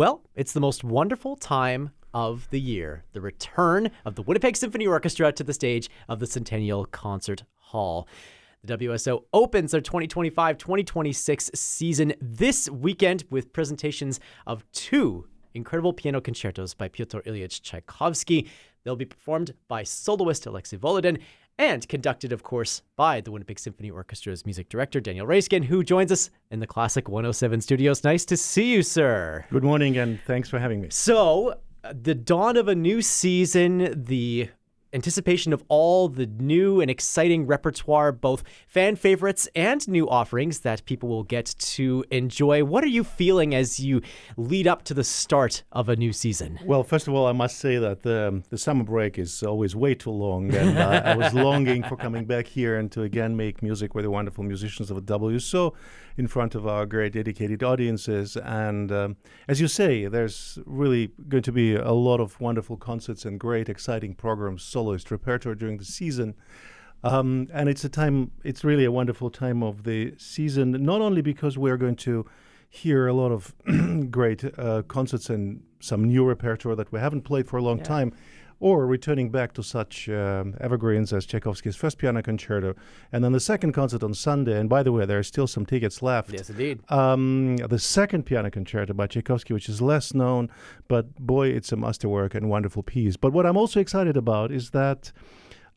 Well, it's the most wonderful time of the year, the return of the Winnipeg Symphony Orchestra to the stage of the Centennial Concert Hall. The WSO opens their 2025-2026 season this weekend with presentations of two incredible piano concertos by Pyotr Ilyich Tchaikovsky. They'll be performed by soloist Alexei Volodin and conducted, of course, by the Winnipeg Symphony Orchestra's music director, Daniel Raiskin, who joins us in the Classic 107 studios. Nice to see you, sir. Good morning, and thanks for having me. So, the dawn of a new season, the anticipation of all the new and exciting repertoire, both fan favorites and new offerings that people will get to enjoy. What are you feeling as you lead up to the start of a new season? Well, first of all, I must say that the summer break is always way too long, and I was longing for coming back here and to again make music with the wonderful musicians of the WSO in front of our great dedicated audiences. And as you say, there's really going to be a lot of wonderful concerts and great, exciting programs, soloist repertoire during the season. And it's really a wonderful time of the season, not only because we're going to hear a lot of great concerts and some new repertoire that we haven't played for a long time, or returning back to such evergreens as Tchaikovsky's first piano concerto, and then the second concert on Sunday. And by the way, there are still some tickets left. Yes, indeed. The second piano concerto by Tchaikovsky, which is less known, but boy, it's a masterwork and wonderful piece. But what I'm also excited about is that,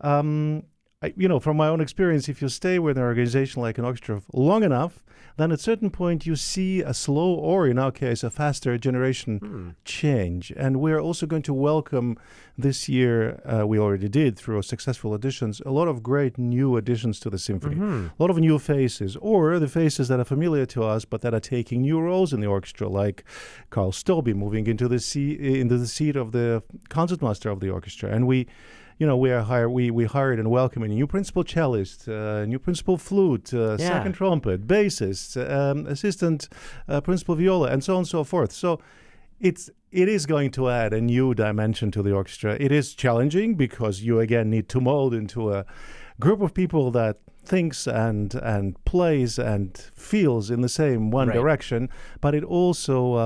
from my own experience, if you stay with an organization like an orchestra long enough, then at a certain point you see a slow, or in our case, a faster generation change. And we're also going to welcome this year, we already did through successful auditions, a lot of great new additions to the symphony. A lot of new faces, or the faces that are familiar to us, but that are taking new roles in the orchestra, like Carl Stolby moving into the seat of the concertmaster of the orchestra. And we hired and welcomed a new principal cellist, new principal flute, second trumpet, bassist, assistant principal viola, and so on and so forth. So it is going to add a new dimension to the orchestra. It is challenging because you again need to mold into a group of people that thinks and plays and feels in the same one direction, but it also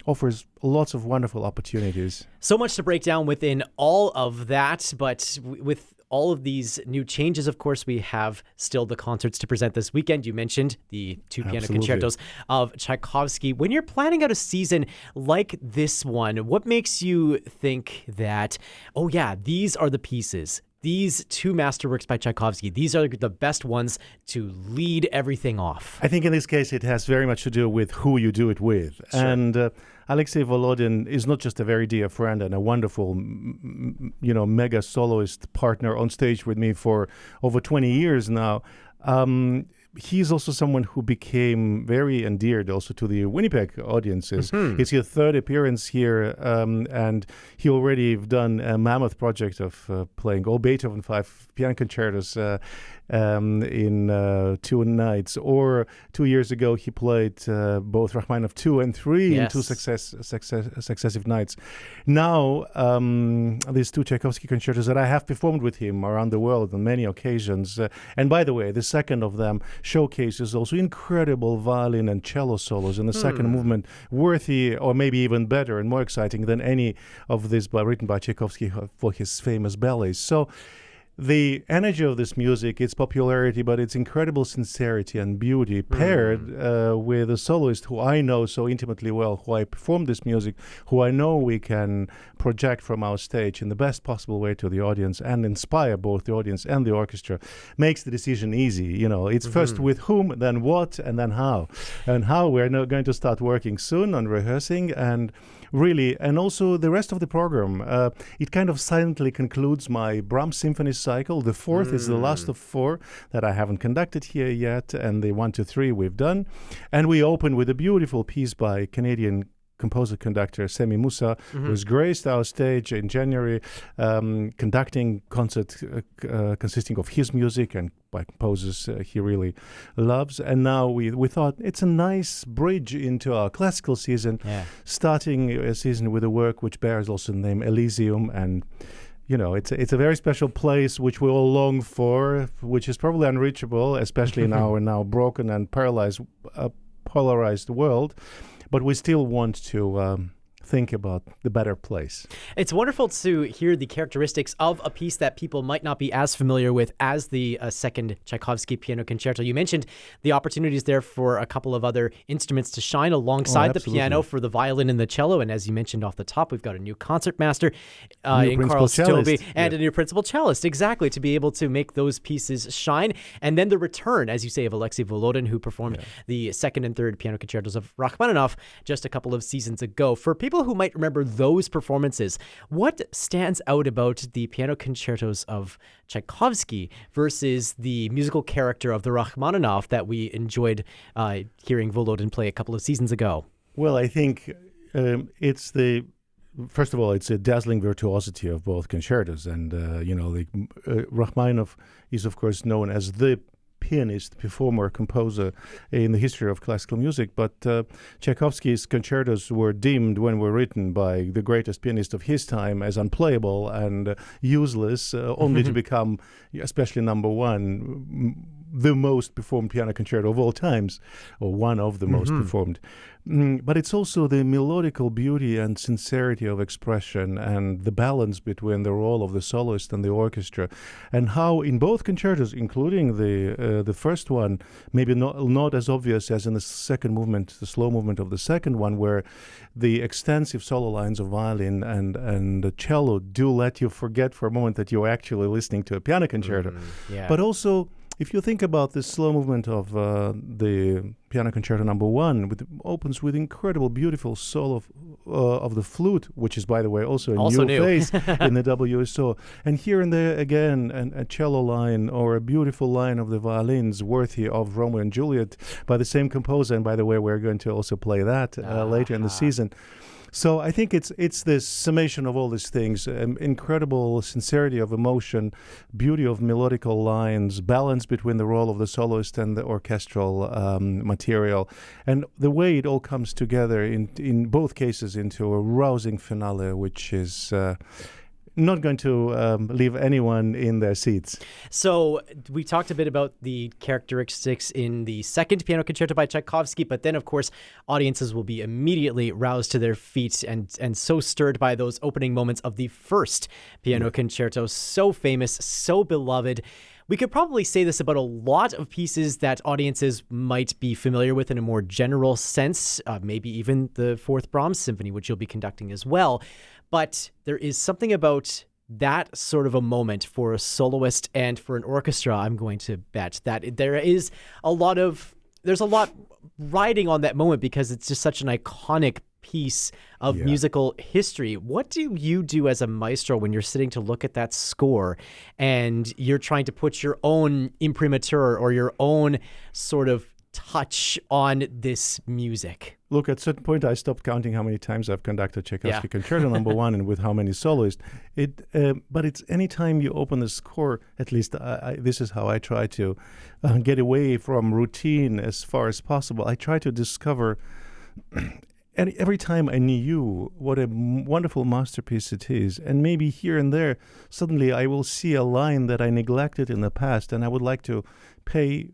offers lots of wonderful opportunities. So much to break down within all of that, but with all of these new changes, of course, we have still the concerts to present this weekend. You mentioned the two piano concertos of Tchaikovsky. When you're planning out a season like this one, what makes you think that, oh yeah, these are the pieces, these two masterworks by Tchaikovsky, these are the best ones to lead everything off? I think in this case it has very much to do with who you do it with. Sure. And Alexei Volodin is not just a very dear friend and a wonderful, mega soloist partner on stage with me for over 20 years now. He's also someone who became very endeared also to the Winnipeg audiences. It's his third appearance here, and he already done a mammoth project of playing all Beethoven 5 piano concertos in 2 nights. Or 2 years ago, he played both Rachmaninoff 2 and 3 in two successive nights. Now, these two Tchaikovsky concertos that I have performed with him around the world on many occasions. And by the way, the second of them showcases also incredible violin and cello solos in the second movement, worthy or maybe even better and more exciting than any of this written by Tchaikovsky for his famous ballets. So the energy of this music, its popularity, but its incredible sincerity and beauty paired with a soloist who I know so intimately well, who I performed this music, who I know we can project from our stage in the best possible way to the audience and inspire both the audience and the orchestra, makes the decision easy. It's first with whom, then what, and then how. And how we're now going to start working soon on rehearsing and also the rest of the program. It kind of silently concludes my Brahms symphony cycle. The fourth is the last of 4 that I haven't conducted here yet, and the 1, 2, 3 we've done. And we open with a beautiful piece by Canadian composer-conductor Semi Musa, who's graced our stage in January, conducting concert consisting of his music and by composers he really loves. And now we thought it's a nice bridge into our classical season, starting a season with a work which bears also the name Elysium. And it's a very special place which we all long for, which is probably unreachable, especially in our now broken and polarized world. But we still want to think about the better place. It's wonderful to hear the characteristics of a piece that people might not be as familiar with as the second Tchaikovsky piano concerto. You mentioned the opportunities there for a couple of other instruments to shine alongside the piano for the violin and the cello. And as you mentioned off the top, we've got a new concertmaster in Carl Stobbe and a new principal cellist, exactly, to be able to make those pieces shine. And then the return, as you say, of Alexei Volodin, who performed the second and third piano concertos of Rachmaninoff just a couple of seasons ago. For people who might remember those performances, what stands out about the piano concertos of Tchaikovsky versus the musical character of the Rachmaninoff that we enjoyed hearing Volodin play a couple of seasons ago? Well, I think first of all, it's a dazzling virtuosity of both concertos. And, Rachmaninoff is, of course, known as the pianist, performer, composer in the history of classical music, but Tchaikovsky's concertos were deemed, when were written by the greatest pianist of his time, as unplayable and useless, only to become, especially number one, the most performed piano concerto of all times, or one of the most performed. But it's also the melodical beauty and sincerity of expression and the balance between the role of the soloist and the orchestra, and how in both concertos, including the first one, maybe not as obvious as in the second movement, the slow movement of the second one, where the extensive solo lines of violin and the cello do let you forget for a moment that you're actually listening to a piano concerto. But also, if you think about the slow movement of the Piano Concerto No. 1, opens with incredible, beautiful solo of the flute, which is, by the way, also a new phase in the WSO. And here and there, again, a cello line or a beautiful line of the violins worthy of Romeo and Juliet by the same composer. And by the way, we're going to also play that later in the season. So I think it's this summation of all these things, incredible sincerity of emotion, beauty of melodical lines, balance between the role of the soloist and the orchestral material, and the way it all comes together in both cases into a rousing finale, which is not going to leave anyone in their seats. So we talked a bit about the characteristics in the second piano concerto by Tchaikovsky, but then, of course, audiences will be immediately roused to their feet and so stirred by those opening moments of the first piano concerto. So famous, so beloved. We could probably say this about a lot of pieces that audiences might be familiar with in a more general sense, maybe even the Fourth Brahms Symphony, which you'll be conducting as well. But there is something about that sort of a moment for a soloist and for an orchestra, I'm going to bet, that there's a lot riding on that moment because it's just such an iconic piece of musical history. What do you do as a maestro when you're sitting to look at that score and you're trying to put your own imprimatur or your own sort of touch on this music? Look, at a certain point, I stopped counting how many times I've conducted Tchaikovsky Concerto No. 1 and with how many soloists. But it's any time you open the score, at least this is how I try to get away from routine as far as possible. I try to discover, and every time I knew what a wonderful masterpiece it is, and maybe here and there, suddenly I will see a line that I neglected in the past, and I would like to pay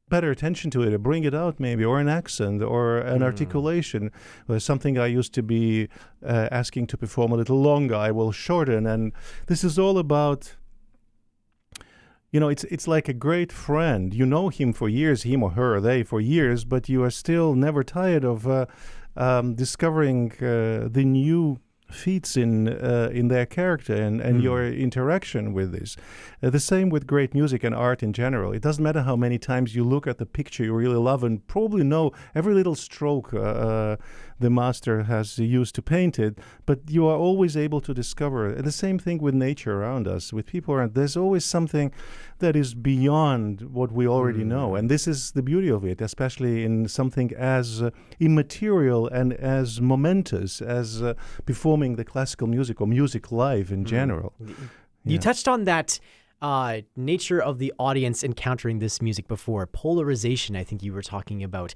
better attention to it, or bring it out maybe, or an accent, or an articulation, or something I used to be asking to perform a little longer, I will shorten. And this is all about, it's like a great friend. You know him for years, him or her or they for years, but you are still never tired of discovering the new feats in their character and your interaction with this. The same with great music and art in general. It doesn't matter how many times you look at the picture you really love and probably know every little stroke the master has used to paint it, but you are always able to discover. And the same thing with nature around us, with people around. There's always something that is beyond what we already know. And this is the beauty of it, especially in something as immaterial and as momentous as performing the classical music or music live in general. You touched on that nature of the audience encountering this music before. Polarization, I think you were talking about.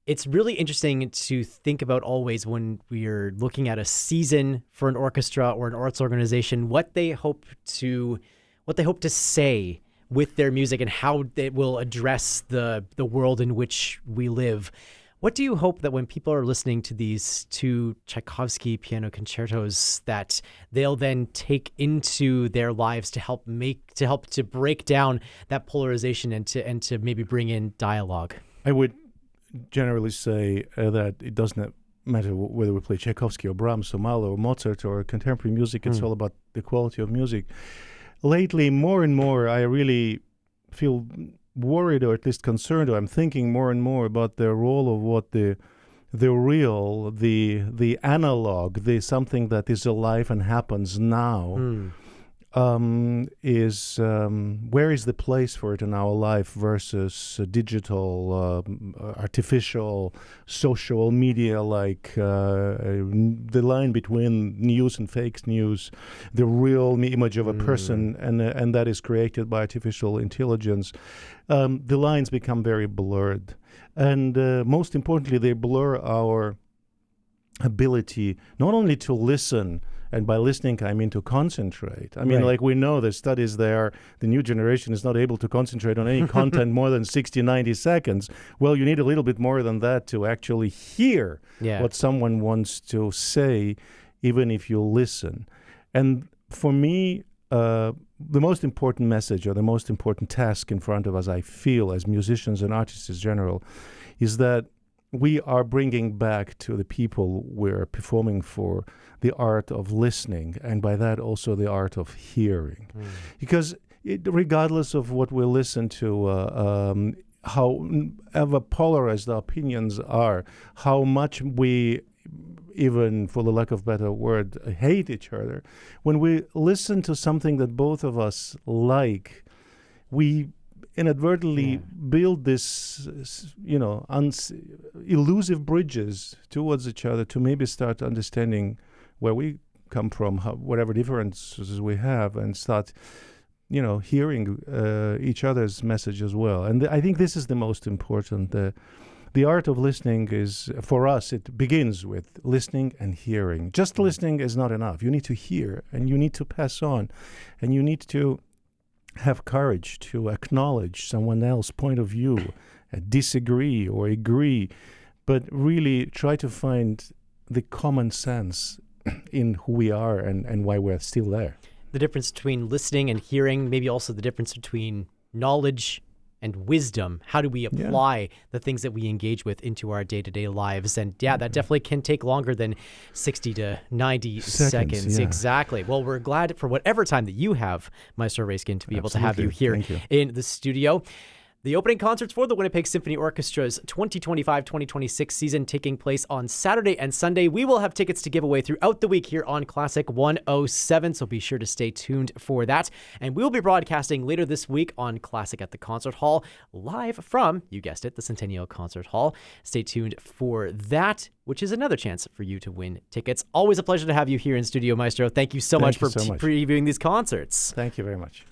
It's really interesting to think about always when we're looking at a season for an orchestra or an arts organization, what they hope to say with their music and how it will address the world in which we live. What do you hope that when people are listening to these two Tchaikovsky piano concertos, that they'll then take into their lives to help to break down that polarization and to maybe bring in dialogue? I would generally say that it doesn't matter whether we play Tchaikovsky or Brahms or Mahler or Mozart or contemporary music. It's all about the quality of music. Lately, more and more, I really feel worried, or at least concerned, or I'm thinking more and more about the role of what the real, the analog, the something that is alive and happens now, is where is the place for it in our life versus digital, artificial, social media, like the line between news and fake news, the real image of a person, and that is created by artificial intelligence. The lines become very blurred, and most importantly, they blur our ability not only to listen. And by listening, I mean to concentrate. I mean, like we know the studies there, the new generation is not able to concentrate on any content more than 60, 90 seconds. Well, you need a little bit more than that to actually hear what someone wants to say, even if you listen. And for me, the most important message or the most important task in front of us, I feel, as musicians and artists in general, is that we are bringing back to the people we're performing for the art of listening, and by that also the art of hearing. Because regardless of what we listen to, however polarized the opinions are, how much we, even for the lack of a better word, hate each other, when we listen to something that both of us like, we inadvertently build this, elusive bridges towards each other to maybe start understanding where we come from, whatever differences we have, and start, hearing each other's message as well. And I think this is the most important. The art of listening is, for us, it begins with listening and hearing. Just listening is not enough. You need to hear, and you need to pass on, and you need to have courage to acknowledge someone else's point of view, disagree or agree, but really try to find the common sense in who we are and why we're still there. The difference between listening and hearing, maybe also the difference between knowledge and wisdom. How do we apply the things that we engage with into our day-to-day lives? And that definitely can take longer than 60 to 90 seconds. Yeah. Exactly. Well, we're glad for whatever time that you have, Maestro Raiskin, to be able to have you here in the studio. The opening concerts for the Winnipeg Symphony Orchestra's 2025-2026 season taking place on Saturday and Sunday. We will have tickets to give away throughout the week here on Classic 107, so be sure to stay tuned for that. And we'll be broadcasting later this week on Classic at the Concert Hall, live from, you guessed it, the Centennial Concert Hall. Stay tuned for that, which is another chance for you to win tickets. Always a pleasure to have you here in studio, Maestro. Thank you so much for previewing these concerts. Thank you very much.